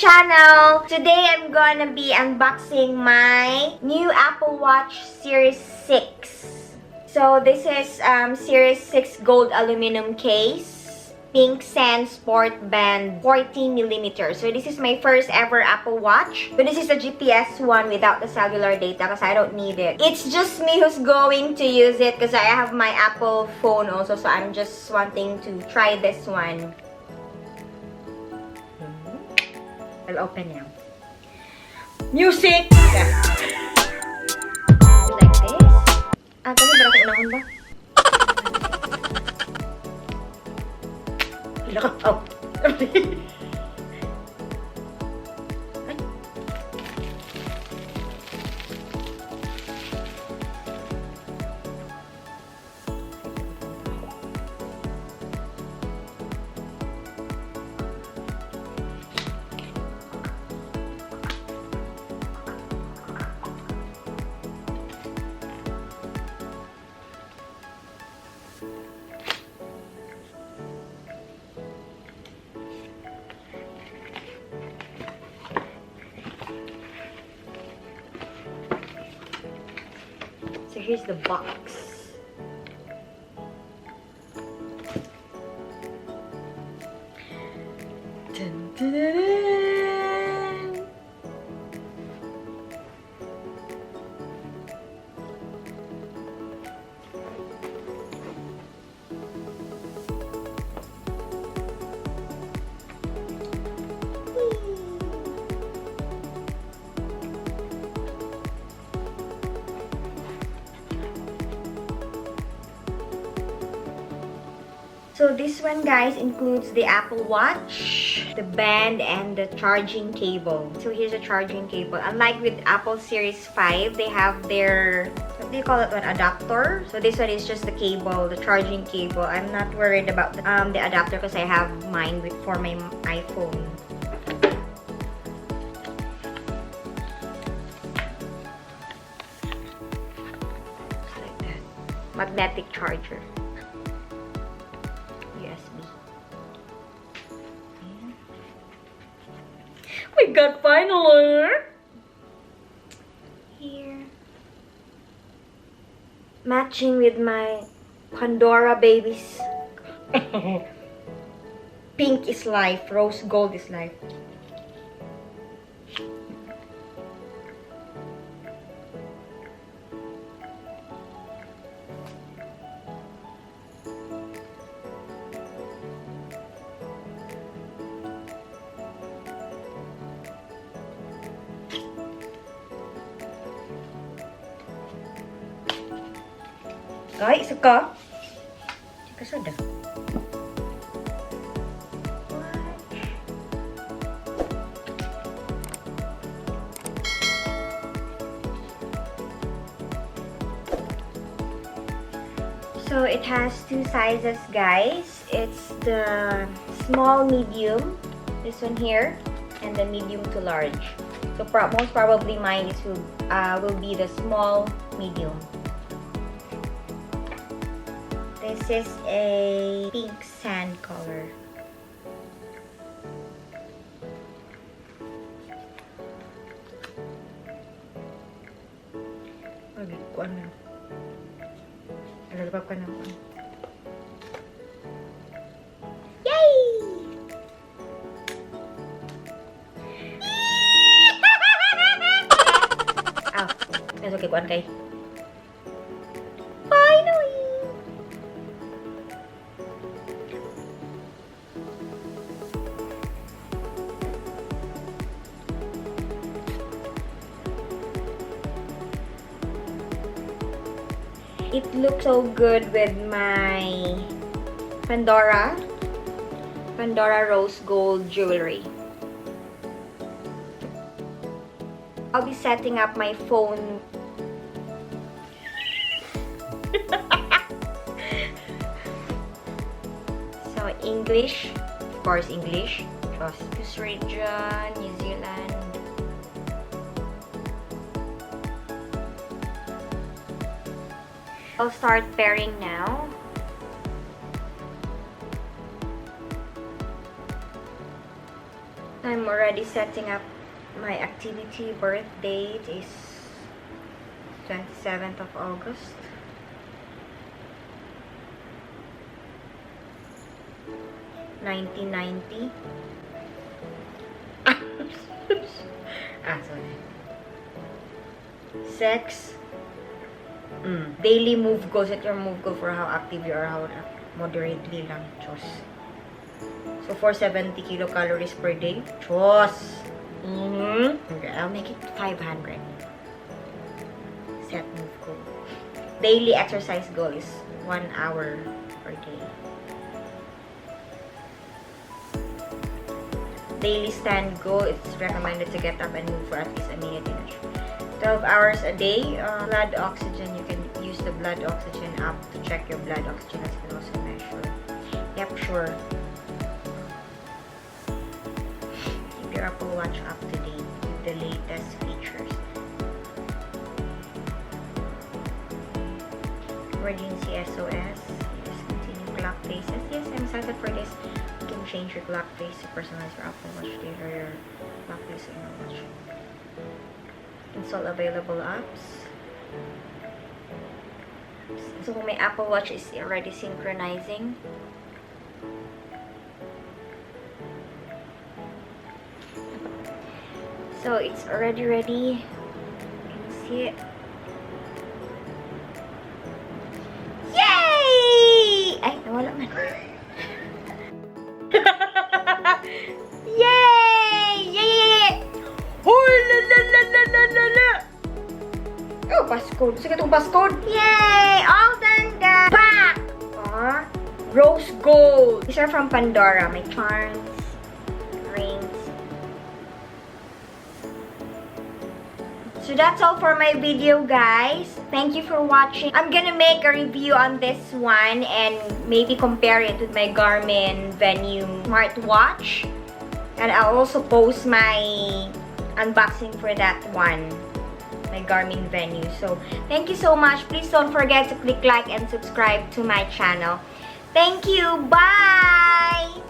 channel! Today I'm gonna be unboxing my new Apple Watch Series 6. So this is Series 6 gold aluminum case, pink sand sport band 40mm. So this is my first ever Apple Watch. But this is a GPS one without the cellular data because I don't need it. It's just me who's going to use it because I have my Apple phone also. So I'm just wanting to try this one. I'll open now. Music! Yeah. Like this. Ah, kasi ba ako unahon ba? Hila ka. Oh. So here's the box. Dun, dun, dun, dun. So this one, guys, includes the Apple Watch, the band, and the charging cable. So here's a charging cable. Unlike with Apple Series 5, they have their, what do you call it, an adapter? So this one is just the cable, the charging cable. I'm not worried about the adapter because I have mine for my iPhone. Just like that. Magnetic charger. We got finally here, matching with my Pandora babies. Pink is life, rose gold is life. Ay, isa ka? Kasada. So it has two sizes, guys. It's the small medium, this one here, and the medium to large. So most probably mine will be the small medium. This is a pink sand color. Kuan na. Lalabab ka na ako. Yay! Ow. That's okay, kuan kay. It looks so good with my Pandora rose gold jewelry. I'll be setting up my phone. So English, of course English. This region, New Zealand. I'll start pairing now. I'm I'm already setting up my activity. Birth date is 27th of August. $19.90. Sorry. Sex. Daily move goals. Set your move goal for how active you are, how moderately lang. Chos. So, 470 kilocalories per day. Chos. Okay, I'll make it 500. Set move goal. Daily exercise goal is 1 hour per day. Daily stand goal, it's recommended to get up and move for at least a minute in a 12 hours a day. Blood oxygen, you can use the blood oxygen app to check your blood oxygen as you can also measure. Yep, sure. Keep your Apple Watch up to date with the latest features. Emergency SOS. Yes, continue clock faces. Yes, I'm excited for this. You can change your clock face to personalize your Apple Watch data, your clock face in your watch. Install available apps. So my Apple Watch is already synchronizing. So it's already ready. You can see it. Yay! Ay, nawala man. Yay! Yay! Oh, la la la la la la la! Oh, passcode. Sige itong passcode. Yay! All done, guys! Back! Rose gold. These are from Pandora. My charms, rings. So that's all for my video, guys. Thank you for watching. I'm gonna make a review on this one and maybe compare it with my Garmin Venue smartwatch. And I'll also post my unboxing for that one, my Garmin Venue. So thank you so much. Please don't forget to click like and subscribe to my channel. Thank you. Bye!